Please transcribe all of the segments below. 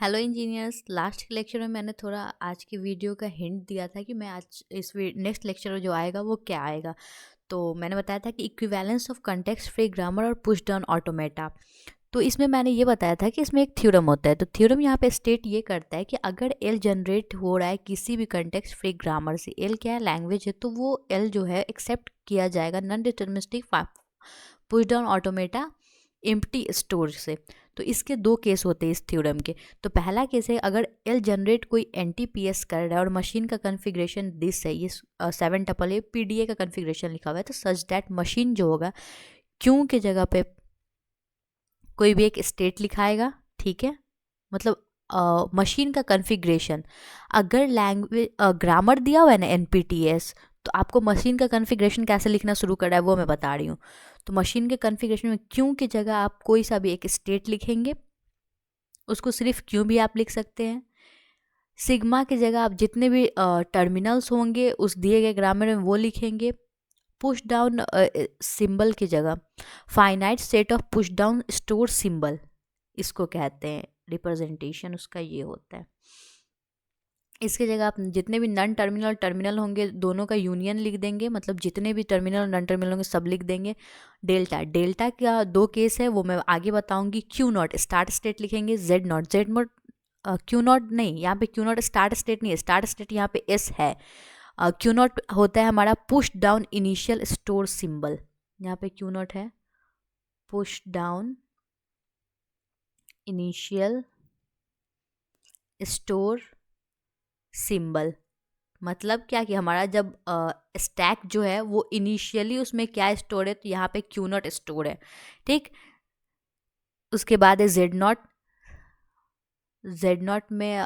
Hello engineers. Last के lecture में मैंने थोड़ा आज की वीडियो का हिंट दिया था कि मैं आज इस नेक्स्ट लेक्चर जो आएगा वो क्या आएगा। तो मैंने बताया था कि equivalence of context free grammar और पुश डाउन ऑटोमेटा। तो इसमें मैंने ये बताया था कि इसमें एक थ्योरम होता है। तो थ्योरम यहाँ पे स्टेट ये करता है कि अगर एल जनरेट हो रहा है किसी भी कंटेक्स्ट फ्री ग्रामर से, एल क्या है, लैंग्वेज है, तो वो एल जो है एक्सेप्ट किया जाएगा non deterministic push down automata empty store से। तो इसके दो केस होते हैं इस थ्योरम के। तो पहला केस है अगर एल जनरेट कोई एनटीपीएस कर रहा है और मशीन का कॉन्फ़िगरेशन दिस है, ये 7 पीडीए का कॉन्फ़िगरेशन लिखा हुआ है, तो सच दैट मशीन जो होगा क्यों के जगह पे कोई भी एक स्टेट लिखाएगा। ठीक है, मतलब मशीन का कॉन्फ़िगरेशन। अगर लैंग्वेज ग्रामर दिया हुआ है ना एनपीटीएस, तो आपको मशीन का कॉन्फ़िगरेशन कैसे लिखना शुरू कर रहा है वो मैं बता रही हूँ। तो मशीन के कॉन्फ़िगरेशन में क्यों की जगह आप कोई सा भी एक स्टेट लिखेंगे, उसको सिर्फ क्यों भी आप लिख सकते हैं। सिग्मा की जगह आप जितने भी टर्मिनल्स होंगे उस दिए गए ग्रामर में वो लिखेंगे। पुश डाउन सिंबल की जगह finite set of push down store symbol, इसको कहते हैं रिप्रेजेंटेशन उसका ये होता है। इसकी जगह आप जितने भी नॉन टर्मिनल टर्मिनल होंगे दोनों का यूनियन लिख देंगे, मतलब जितने भी टर्मिनल नॉन टर्मिनल होंगे सब लिख देंगे। डेल्टा, डेल्टा का दो केस है वो मैं आगे बताऊंगी। क्यू नॉट स्टार्ट स्टेट लिखेंगे, Z not, Z not Q not नहीं, यहाँ पे क्यू नॉट स्टार्ट स्टेट नहीं है, स्टार्ट स्टेट यहाँ पे एस है। क्यू नॉट होता है हमारा push down initial store symbol, यहाँ पे क्यू नॉट है push down initial store symbol. मतलब क्या कि हमारा जब स्टैक जो है वो इनिशियली उसमें क्या स्टोर है, तो यहाँ पे क्यू नॉट स्टोर है। ठीक, उसके बाद है जेड नॉट, जेड नॉट में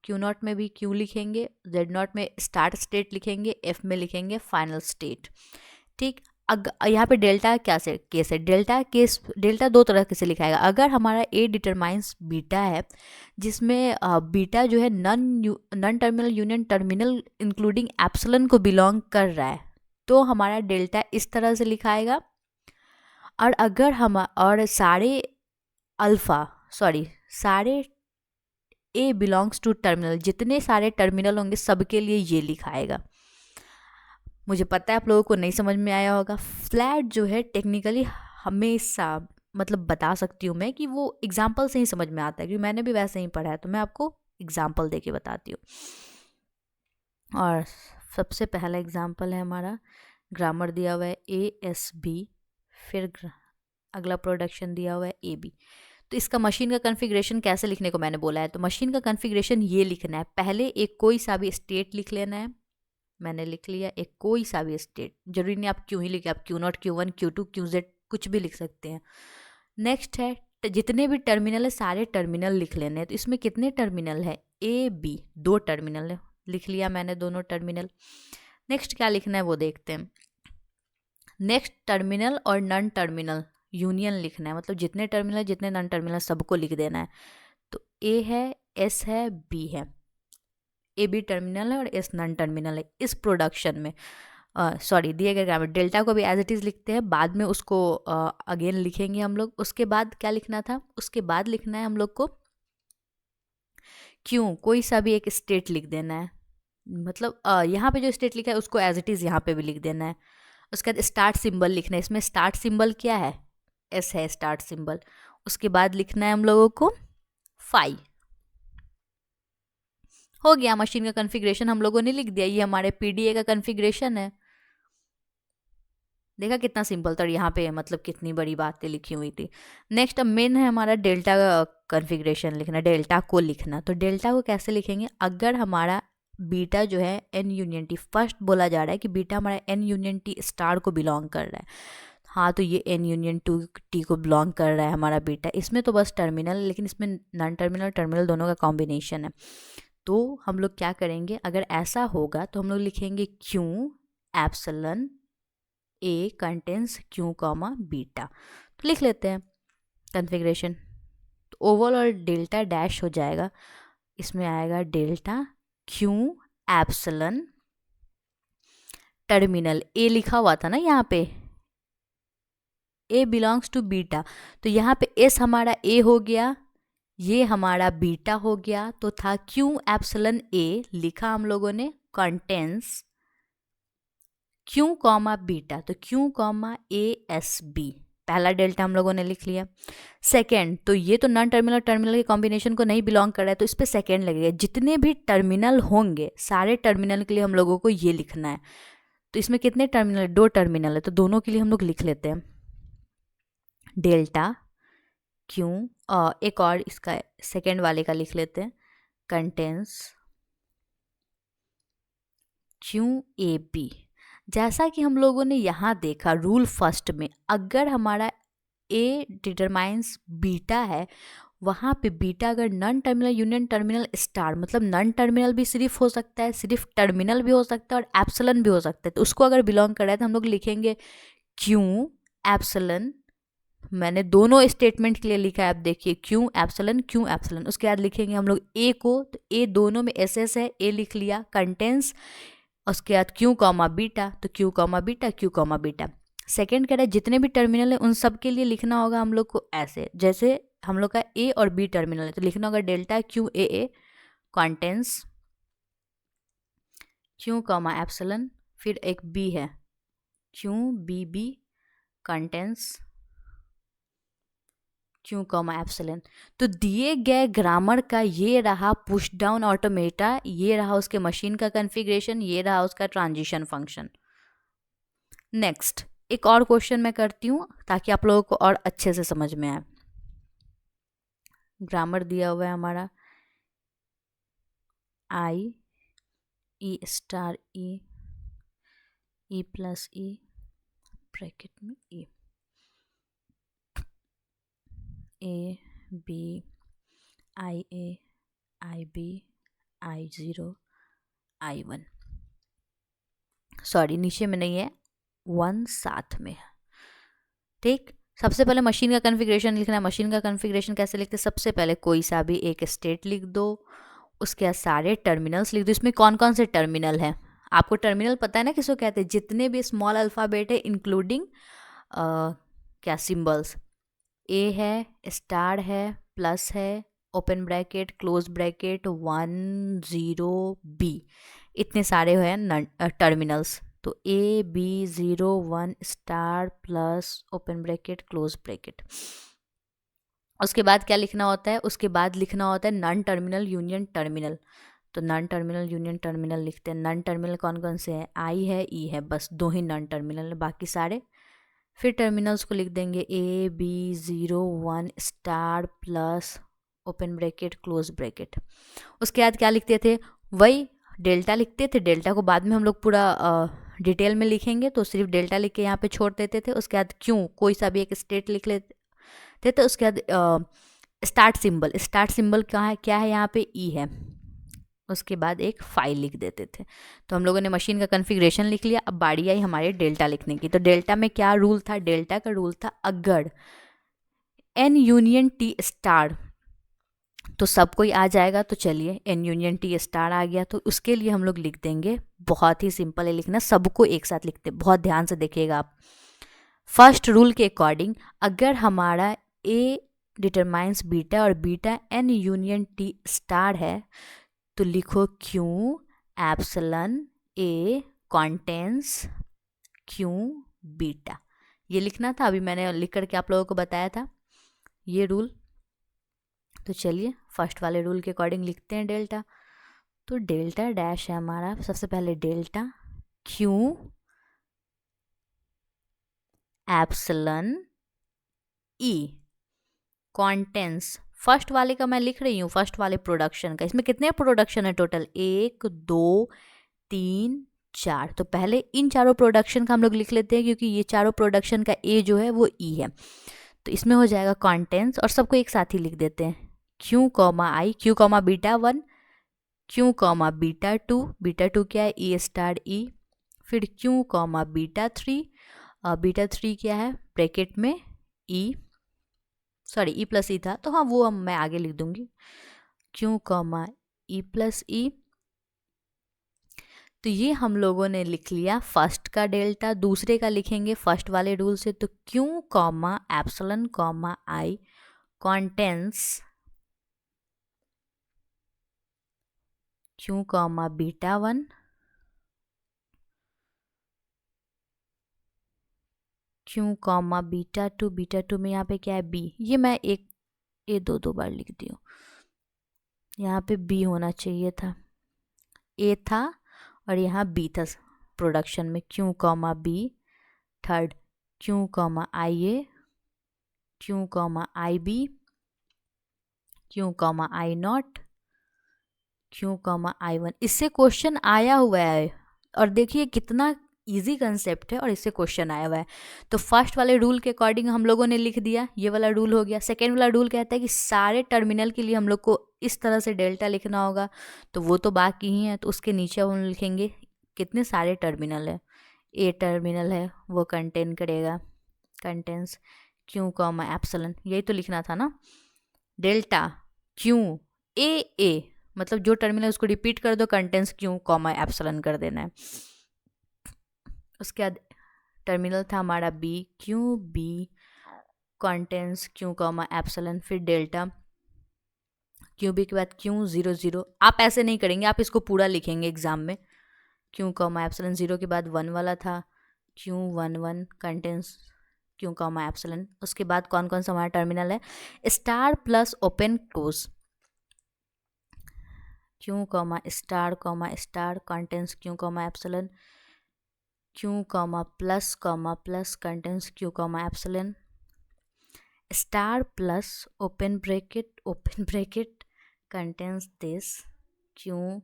क्यू नॉट में भी क्यू लिखेंगे, जेड नॉट में स्टार्ट स्टेट लिखेंगे, एफ में लिखेंगे फाइनल स्टेट। ठीक, यहाँ पे डेल्टा क्या से केस है, डेल्टा केस, डेल्टा दो तरह से लिखा है। अगर हमारा ए डिटरमाइंस बीटा है, जिसमें बीटा जो है non terminal union terminal including epsilon को बिलोंग कर रहा है, तो हमारा डेल्टा इस तरह से लिखाएगा। और अगर हम और सारे अल्फा सारे ए बिलोंग्स टू टर्मिनल, जितने सारे टर्मिनल होंगे सबके लिए ये लिखाएगा। मुझे पता है आप लोगों को नहीं समझ में आया होगा। फ्लैट जो है टेक्निकली हमेशा मतलब बता सकती हूँ मैं कि वो एग्जाम्पल से ही समझ में आता है, क्योंकि मैंने भी वैसे ही पढ़ा है, तो मैं आपको एग्जाम्पल दे के बताती हूँ। और सबसे पहला एग्जाम्पल है हमारा, ग्रामर दिया हुआ है ए एस बी, फिर अगला प्रोडक्शन दिया हुआ है ए बी। तो इसका मशीन का कॉन्फ़िगरेशन कैसे लिखने को मैंने बोला है, तो मशीन का कॉन्फ़िगरेशन ये लिखना है, पहले एक कोई सा भी स्टेट लिख लेना है। मैंने लिख लिया एक कोई सा भी स्टेट, जरूरी नहीं आप क्यों ही लिखे, आप Q naught, Q one, Q two, Q Z कुछ भी लिख सकते हैं। नेक्स्ट है जितने भी टर्मिनल है सारे टर्मिनल लिख लेने हैं। तो इसमें कितने टर्मिनल है, ए बी, दो टर्मिनल है, लिख लिया मैंने दोनों टर्मिनल। नेक्स्ट क्या लिखना है वो देखते हैं। नेक्स्ट टर्मिनल और नॉन टर्मिनल यूनियन लिखना है, मतलब जितने टर्मिनल जितने नॉन टर्मिनल सबको लिख देना है। तो ए है, एस है, बी है, ए बी टर्मिनल है और एस नॉन टर्मिनल है इस प्रोडक्शन में। दिए गए ग्रामर डेल्टा को भी एज इट इज़ लिखते हैं, बाद में उसको अगेन लिखेंगे हम लोग। उसके बाद क्या लिखना था, उसके बाद लिखना है हम लोग को क्यों, कोई सा भी एक स्टेट लिख देना है, मतलब यहाँ पे जो स्टेट लिखा है उसको एज इट इज़ यहाँ पे भी लिख देना है। उसके बाद स्टार्ट सिंबल लिखना है, इसमें स्टार्ट सिंबल क्या है, एस है स्टार्ट सिंबल। उसके बाद लिखना है हम लोगों को फाई। हो गया, मशीन का कॉन्फ़िगरेशन हम लोगों ने लिख दिया, ये हमारे पीडीए का कॉन्फ़िगरेशन है। देखा कितना सिंपल था, और यहाँ पे मतलब कितनी बड़ी बातें लिखी हुई थी। नेक्स्ट अब मेन है हमारा डेल्टा का कॉन्फ़िगरेशन लिखना, डेल्टा को लिखना। तो डेल्टा को कैसे लिखेंगे, अगर हमारा बीटा जो है एन यूनियन टी, फर्स्ट बोला जा रहा है कि बीटा हमारा एन यूनियन टी स्टार को बिलोंग कर रहा है, हाँ तो ये एन यूनियन टू टी को बिलोंग कर रहा है हमारा बीटा। इसमें तो बस टर्मिनल, लेकिन इसमें नॉन टर्मिनल टर्मिनल दोनों का कॉम्बिनेशन है। तो हम लोग क्या करेंगे, अगर ऐसा होगा तो हम लोग लिखेंगे क्यू एप्सिलॉन ए कंटेंस क्यू कॉमा बीटा। तो लिख लेते हैं कॉन्फ़िगरेशन। तो ओवल और डेल्टा डैश हो जाएगा, इसमें आएगा डेल्टा क्यू एप्सिलॉन टर्मिनल, ए लिखा हुआ था ना यहाँ पे, ए बिलोंग्स टू बीटा, तो यहाँ पे एस हमारा ए हो गया, ये हमारा बीटा हो गया, तो था क्यू एप्सिलॉन ए, लिखा हम लोगों ने कंटेंस क्यू कॉमा बीटा, तो Q comma A S B, पहला डेल्टा हम लोगों ने लिख लिया। सेकेंड, तो ये तो नॉन टर्मिनल टर्मिनल के कॉम्बिनेशन को नहीं बिलोंग कर रहा है, तो इस पर सेकेंड लगेगा। जितने भी टर्मिनल होंगे सारे टर्मिनल के लिए हम लोगों को ये लिखना है। तो इसमें कितने टर्मिनल है? 2 टर्मिनल है, तो दोनों के लिए हम लोग लिख लेते हैं डेल्टा क्यू, एक और इसका सेकेंड वाले का लिख लेते हैं कंटेंस क्यू ए बी। जैसा कि हम लोगों ने यहाँ देखा रूल फर्स्ट में, अगर हमारा ए डिटरमाइंस बीटा है, वहाँ पे बीटा अगर non terminal union terminal star, मतलब नॉन टर्मिनल भी सिर्फ हो सकता है, सिर्फ टर्मिनल भी हो सकता है और एप्सिलॉन भी हो सकता है, तो उसको अगर बिलोंग कर रहा है तो हम लोग लिखेंगे क्यू एप्सिलॉन। मैंने दोनों स्टेटमेंट के लिए लिखा है, आप देखिए क्यू एप्सिलॉन। उसके बाद लिखेंगे हम लोग ए को, तो ए दोनों में एस एस है, ए लिख लिया कंटेंस, उसके बाद क्यू कॉमा बीटा, तो Q comma beta Q comma beta. Second कह रहा है जितने भी टर्मिनल है उन सब के लिए लिखना होगा हम लोग को ऐसे, जैसे हम लोग का ए और बी टर्मिनल है तो लिखना होगा delta Q A contains Q comma epsilon, फिर एक बी है Q B B contains Q comma epsilon. तो दिए गए ग्रामर का ये रहा पुश डाउन ऑटोमेटा, ये रहा उसके मशीन का कॉन्फ़िगरेशन, ये रहा उसका ट्रांजिशन फंक्शन। नेक्स्ट एक और क्वेश्चन मैं करती हूँ ताकि आप लोगों को और अच्छे से समझ में आए। ग्रामर दिया हुआ है हमारा I E star E plus E bracket में A B I B I0 I1, sorry नीचे में नहीं है, 1 साथ में है। ठीक, सबसे पहले मशीन का कॉन्फ़िगरेशन लिखना है। मशीन का कॉन्फ़िगरेशन कैसे लिखते हैं? सबसे पहले कोई सा भी एक स्टेट लिख दो, उसके बाद सारे टर्मिनल्स लिख दो। इसमें कौन कौन से टर्मिनल है आपको टर्मिनल पता है ना किसको कहते हैं? जितने भी स्मॉल अल्फ़ाबेट है इंक्लूडिंग क्या सिंबल्स, ए है, स्टार है, प्लस है, open bracket close bracket 1 0 B, इतने सारे हैं टर्मिनल्स। तो A B 0 1 star plus open bracket close bracket. उसके बाद क्या लिखना होता है? उसके बाद लिखना होता है नॉन टर्मिनल यूनियन टर्मिनल। तो नॉन टर्मिनल यूनियन टर्मिनल लिखते हैं। नॉन टर्मिनल कौन कौन से हैं? आई है, ई है, बस 2 ही नॉन टर्मिनल है, बाकी सारे फिर टर्मिनल्स को लिख देंगे A B 0 1 star plus open bracket close bracket. उसके बाद क्या लिखते थे? वही डेल्टा लिखते थे। डेल्टा को बाद में हम लोग पूरा डिटेल में लिखेंगे, तो सिर्फ डेल्टा लिख के यहाँ पे छोड़ देते थे। उसके बाद क्यों कोई सा भी एक स्टेट लिख लेते थे। उसके बाद स्टार्ट सिंबल क्या है यहाँ पे? ई है। उसके बाद एक फाइल लिख देते थे। तो हम लोगों ने मशीन का कॉन्फ़िगरेशन लिख लिया। अब बारी आई हमारे डेल्टा लिखने की। तो डेल्टा में क्या रूल था? डेल्टा का रूल था अगर एन यूनियन टी स्टार, तो सब कोई आ जाएगा। तो चलिए एन यूनियन टी स्टार आ गया, तो उसके लिए हम लोग लिख देंगे, बहुत ही सिंपल है लिखना, सबको एक साथ लिखते हैं। बहुत ध्यान से देखिएगा आप। फर्स्ट रूल के अकॉर्डिंग अगर हमारा ए डिटरमाइंस बीटा और beta N union T star है, तो लिखो Q epsilon A contains Q beta. ये लिखना था, अभी मैंने लिख करके आप लोगों को बताया था ये रूल। तो चलिए फर्स्ट वाले रूल के अकॉर्डिंग लिखते हैं डेल्टा। तो डेल्टा डैश है हमारा, सबसे पहले डेल्टा क्यू एप्सिलॉन ई कॉन्टेंस, फर्स्ट वाले का मैं लिख रही हूँ, फर्स्ट वाले प्रोडक्शन का। इसमें कितने प्रोडक्शन है टोटल? 1 2 3 4। तो पहले इन चारों प्रोडक्शन का हम लोग लिख लेते हैं, क्योंकि ये चारों प्रोडक्शन का ए जो है वो ई है। तो इसमें हो जाएगा कॉन्टेंस, और सबको एक साथ ही लिख देते हैं Q comma I, Q comma beta 1, Q comma beta 2, beta 2 क्या है? E star E. फिर क्यू कॉमा बीटा 3, बीटा 3 क्या है? ब्रैकेट में ई, सॉरी ई प्लस ई था, तो हाँ वो मैं आगे लिख दूंगी, क्यू कॉमा ई प्लस ई। तो ये हम लोगों ने लिख लिया फर्स्ट का डेल्टा। दूसरे का लिखेंगे फर्स्ट वाले रूल से, तो Q comma epsilon comma I contains Q comma beta 1, Q comma beta 2, beta 2 में यहाँ पे क्या है बी, ये मैं एक ए दो बार लिख दी हूँ, यहाँ पे बी होना चाहिए था, ए था और यहाँ बी था प्रोडक्शन में, Q comma B, third Q comma I A, Q comma I B, Q comma I naught, Q comma I one. इससे क्वेश्चन आया हुआ है और देखिए कितना इजी कंसेप्ट है और इससे क्वेश्चन आया हुआ है। तो फर्स्ट वाले रूल के अकॉर्डिंग हम लोगों ने लिख दिया, ये वाला रूल हो गया। सेकेंड वाला रूल कहता है कि सारे टर्मिनल के लिए हम लोग को इस तरह से डेल्टा लिखना होगा, तो वो तो बाकी ही है, तो उसके नीचे हम लिखेंगे कितने सारे टर्मिनल है, ए टर्मिनल है वो कंटेन करेगा, कंटेंस क्यू कॉमा एप्सिलॉन, यही तो लिखना था ना, डेल्टा क्यू ए मतलब जो टर्मिनल उसको रिपीट कर दो, कंटेंस क्यू कॉमा एप्सिलॉन कर देना है। उसके बाद टर्मिनल था हमारा B, Q B contains Q comma epsilon, फिर डेल्टा क्यू बी के बाद क्यू 0 0, आप ऐसे नहीं करेंगे, आप इसको पूरा लिखेंगे एग्जाम में, क्यू कॉमा एप्सिलॉन 0 के बाद 1 वाला था, Q 1 1 contains Q comma epsilon. उसके बाद कौन कौन सा हमारा टर्मिनल है, star plus open close, Q comma star contains Q comma epsilon, Q comma plus contains Q comma epsilon, star plus open bracket contains this Q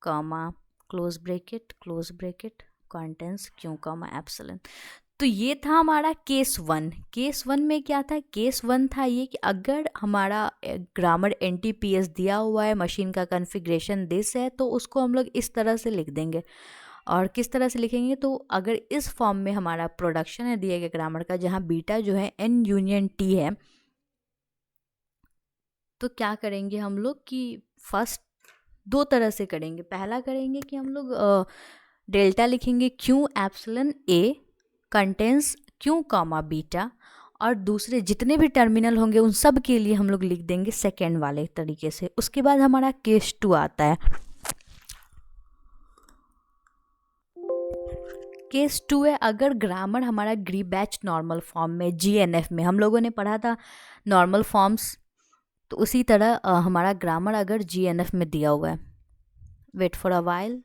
comma close bracket contains Q comma epsilon. तो ये था हमारा case 1। Case 1 में क्या था, case 1 था ये कि अगर हमारा ग्रामर NTPS दिया हुआ है, मशीन का कॉन्फ़िगरेशन दिस है, तो उसको हम लोग इस तरह से लिख देंगे। और किस तरह से लिखेंगे, तो अगर इस फॉर्म में हमारा प्रोडक्शन है दिया गया ग्रामर का, जहाँ बीटा जो है N यूनियन T है, तो क्या करेंगे हम लोग कि फर्स्ट दो तरह से करेंगे। पहला करेंगे कि हम लोग डेल्टा लिखेंगे क्यू एप्सिलॉन ए कंटेंस क्यू कॉमा बीटा, और दूसरे जितने भी टर्मिनल होंगे उन सब के लिए हम लोग लिख देंगे सेकेंड वाले तरीके से। उसके बाद हमारा केस 2 आता है। केस 2 है अगर ग्रामर हमारा ग्री बैच नॉर्मल फॉर्म में, GNF में हम लोगों ने पढ़ा था नॉर्मल फॉर्म्स, तो उसी तरह हमारा ग्रामर अगर GNF में दिया हुआ है। Wait for a while.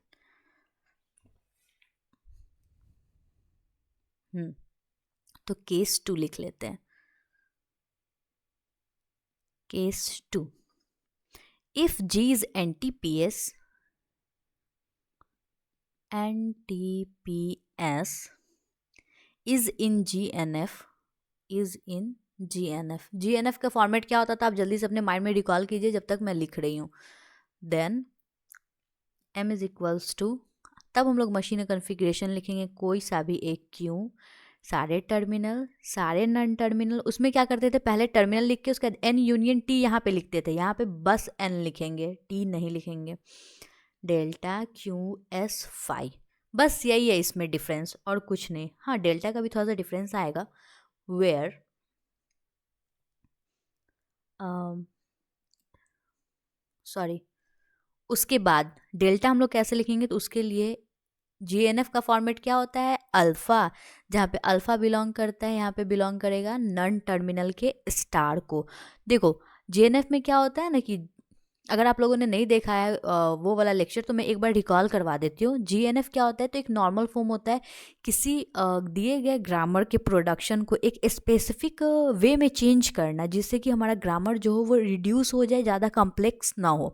तो केस 2 लिख लेते हैं। Case 2, if G is NTPS is in GNF, GNF का फॉर्मेट क्या होता था, आप जल्दी से अपने माइंड में रिकॉल कीजिए जब तक मैं लिख रही हूँ। Then M is equals to, तब हम लोग मशीन कॉन्फ़िगरेशन लिखेंगे, कोई सा भी एक क्यू, सारे टर्मिनल, सारे नन टर्मिनल। उसमें क्या करते थे, पहले टर्मिनल लिख के उसके बाद N यूनियन T यहाँ पे लिखते थे, यहाँ पे बस N लिखेंगे, T नहीं लिखेंगे। डेल्टा क्यू एस फाई, बस यही है इसमें डिफरेंस और कुछ नहीं। हाँ, डेल्टा का भी थोड़ा सा डिफरेंस आएगा, वेयर सॉरी उसके बाद डेल्टा हम लोग कैसे लिखेंगे, तो उसके लिए GNF का फॉर्मेट क्या होता है, अल्फ़ा, जहाँ पे अल्फ़ा बिलोंग करता है यहाँ पे बिलोंग करेगा नन टर्मिनल के स्टार को। देखो GNF में क्या होता है ना कि अगर आप लोगों ने नहीं देखा है वो वाला लेक्चर, तो मैं एक बार रिकॉल करवा देती हूँ। GNF क्या होता है, तो एक नॉर्मल फॉर्म होता है किसी दिए गए ग्रामर के प्रोडक्शन को एक स्पेसिफिक वे में चेंज करना, जिससे कि हमारा ग्रामर जो हो वो रिड्यूस हो जाए, ज़्यादा कॉम्प्लेक्स ना हो,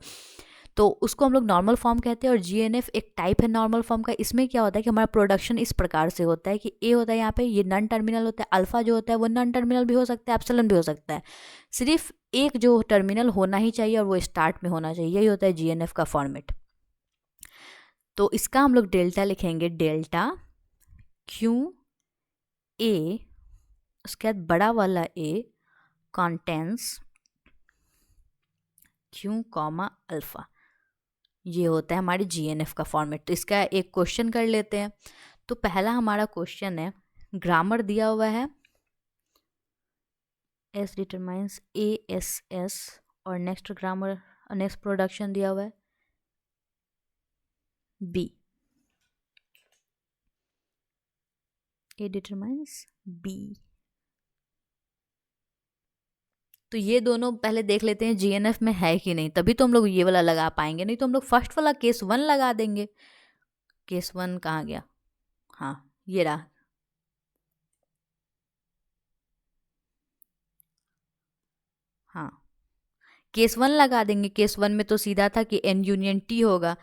तो उसको हम लोग नॉर्मल फॉर्म कहते हैं। और GNF एक टाइप है नॉर्मल फॉर्म का। इसमें क्या होता है कि हमारा प्रोडक्शन इस प्रकार से होता है कि ए होता है यहाँ पे, ये नन टर्मिनल होता है, अल्फा जो होता है वो नन टर्मिनल भी हो सकता है, एप्सिलॉन भी हो सकता है, सिर्फ एक जो टर्मिनल होना ही चाहिए और वो स्टार्ट में होना चाहिए, यही होता है GNF का फॉर्मेट। तो इसका हम लोग डेल्टा लिखेंगे, डेल्टा क्यू ए, उसके बाद बड़ा वाला ए कॉन्टेंस क्यू कॉमा अल्फा, ये होता है हमारे GNF का फॉर्मेट। तो इसका एक क्वेश्चन कर लेते हैं। तो पहला हमारा क्वेश्चन है, ग्रामर दिया हुआ है S डिटरमाइंस ASS, और नेक्स्ट ग्रामर नेक्स्ट प्रोडक्शन दिया हुआ है बी, ए डिटरमाइंस बी। तो ये दोनों पहले देख लेते हैं जीएनएफ में है कि नहीं, तभी तो हम लोग ये वाला लगा पाएंगे, नहीं तो हम लोग फर्स्ट वाला केस 1 लगा देंगे। केस 1 कहाँ गया? हाँ, ये रहा। हाँ, केस 1 लगा देंगे। केस 1 में तो सीधा था कि एन यूनियन टी होगा।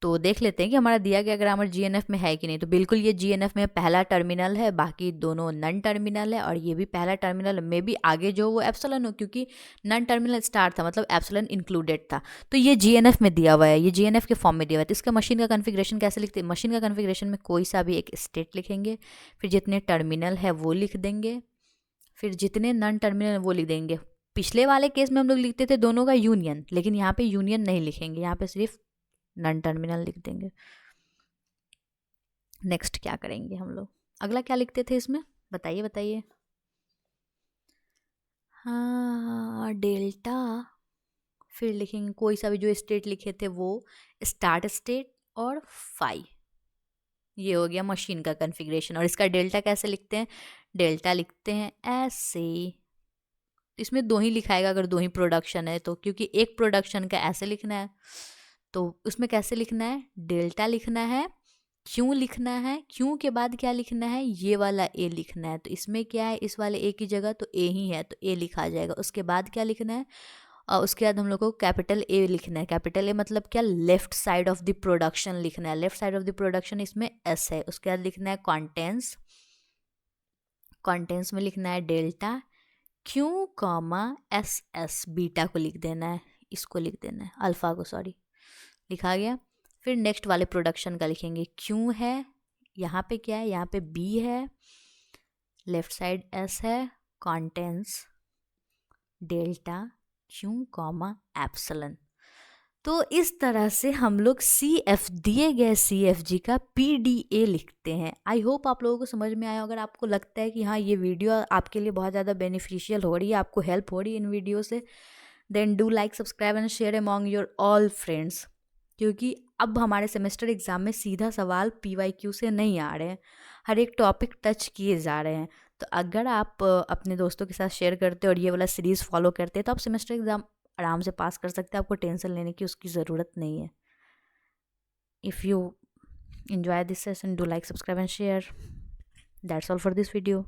तो देख लेते हैं कि हमारा दिया गया ग्रामर जीएनएफ में है कि नहीं। तो बिल्कुल ये जीएनएफ में पहला टर्मिनल है, बाकी दोनों नन टर्मिनल है, और ये भी पहला टर्मिनल में भी आगे जो वो एप्सिलॉन हो, क्योंकि नन टर्मिनल स्टार था मतलब एप्सिलॉन इंक्लूडेड था। तो ये जीएनएफ में दिया हुआ है, ये जीएनएफ के फॉर्म में दिया हुआ है। तो इसका मशीन का कन्फिग्रेशन कैसे लिखते हैं? मशीन का कन्फिग्रेशन में कोई सा भी एक स्टेट लिखेंगे, फिर जितने टर्मिनल है वो लिख देंगे, फिर जितने नन टर्मिनल वो लिख देंगे। पिछले वाले केस में हम लोग लिखते थे दोनों का यूनियन, लेकिन यहाँ पे यूनियन नहीं लिखेंगे, यहाँ पे सिर्फ नन टर्मिनल लिख देंगे। नेक्स्ट क्या करेंगे हम लोग? अगला क्या लिखते थे इसमें, बताइए बताइए। हाँ, डेल्टा, फिर लिखेंगे कोई सा भी जो स्टेट लिखे थे वो, स्टार्ट स्टेट और फाई। ये हो गया मशीन का कॉन्फ़िगरेशन। और इसका डेल्टा कैसे लिखते हैं? डेल्टा लिखते हैं ऐसे, इसमें दो ही लिखाएगा अगर दो ही प्रोडक्शन है तो, क्योंकि एक प्रोडक्शन का ऐसे लिखना है। तो उसमें कैसे लिखना है? डेल्टा लिखना है, क्यों लिखना है, क्यों के बाद क्या लिखना है? ये वाला ए लिखना है। तो इसमें क्या है, इस वाले ए की जगह तो ए ही है, तो ए लिखा जाएगा। उसके बाद क्या लिखना है? और उसके बाद हम लोग को कैपिटल ए लिखना है। कैपिटल ए मतलब क्या? Left side of the production लिखना है। Left side of the production इसमें एस है। उसके बाद लिखना है कॉन्टेंट्स, कॉन्टेंट्स में लिखना है delta Q comma S S, beta को लिख देना है, इसको लिख देना है, अल्फ़ा को, सॉरी, लिखा गया। फिर नेक्स्ट वाले प्रोडक्शन का लिखेंगे, क्यू है, यहाँ पे क्या है, यहाँ पे बी है, लेफ्ट साइड एस है, contents delta Q comma epsilon. तो इस तरह से हम लोग सी एफ, दिए गए सी एफ जी का पी डी ए लिखते हैं। आई होप आप लोगों को समझ में आया। अगर आपको लगता है कि हाँ ये वीडियो आपके लिए बहुत ज़्यादा बेनिफिशियल हो रही है, आपको हेल्प हो रही है इन वीडियो से, then do like, subscribe and share among your all friends. क्योंकि अब हमारे सेमेस्टर एग्ज़ाम में सीधा सवाल PYQ से नहीं आ रहे हैं, हर एक टॉपिक टच किए जा रहे हैं। तो अगर आप अपने दोस्तों के साथ शेयर करते और ये वाला सीरीज़ फॉलो करते हैं तो आप सेमेस्टर एग्ज़ाम आराम से पास कर सकते हैं, आपको टेंशन लेने की उसकी ज़रूरत नहीं है। If you enjoy this session, do like, subscribe and share. That's all for this video.